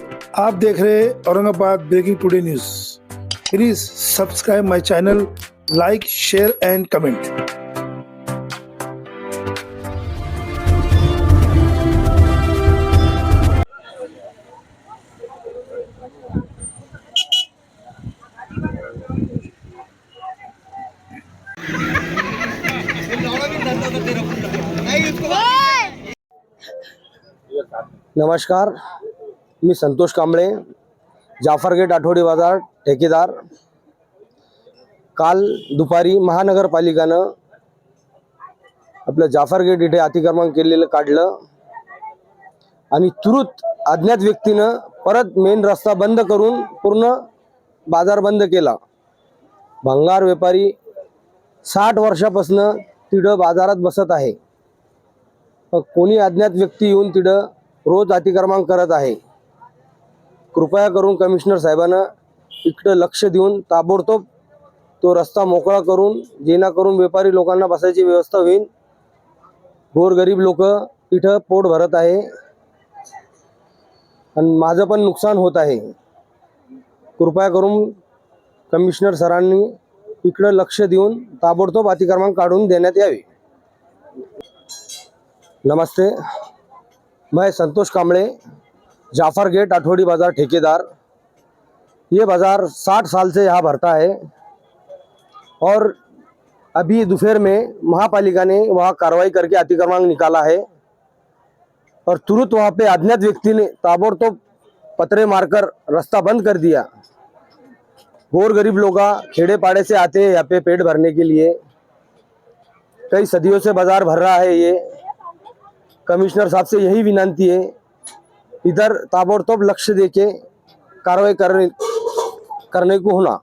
आप देख रहे हैं Aurangabad breaking today news. Please subscribe my channel, like, share and comment. नमस्कार, मी संतोष कांबळे, जाफर गेट आठवडी बाजार ठेकेदार। काल दुपारी महानगरपालिकेनं आपलं जाफर गेट इथे अतिक्रमण केलेलं काढलं आणि तुरंत अज्ञात व्यक्तीनं परत मेन रस्ता बंद करून पूर्ण बाजार बंद केला। भंगार व्यापारी 60 वर्षापासून तिथं बाजारात बसत आहे। कोणी अज्ञात व्यक्ती येऊन तिथं रोज अतिक्रमण करत आहे। कृपया करून कमिशनर साहेबांना इकडे लक्ष देऊन ताबडतोब तो रस्ता मोकळा करून जेणेकरून व्यापारी लोकांना बसायची व्यवस्था होईल। गोरगरीब लोक इथं पोट भरत आहे आणि माझं पण नुकसान होत आहे। कृपया करून कमिशनर सरांनी इकडे लक्ष देऊन ताबडतोब अतिक्रमण काढून देण्यात यावे। नमस्ते, मैं संतोष कांबळे, जाफर गेट आठवडी बाजार ठेकेदार। ये बाज़ार 60 साल से यहाँ भरता है और अभी दोपहर में महापालिका ने वहाँ कार्रवाई करके अतिक्रमण निकाला है और तुरंत वहाँ पे अज्ञात व्यक्ति ने ताबड़तोड़ पत्थरे मारकर रास्ता बंद कर दिया। गोर गरीब लोग खेड़े पाड़े से आते हैं यहाँ पे पेट भरने के लिए। कई सदियों से बाजार भर रहा है। ये कमिश्नर साहब से यही विनती है, इधर ताबड़तोड़ लक्ष्य देके कार्रवाई करने को होना।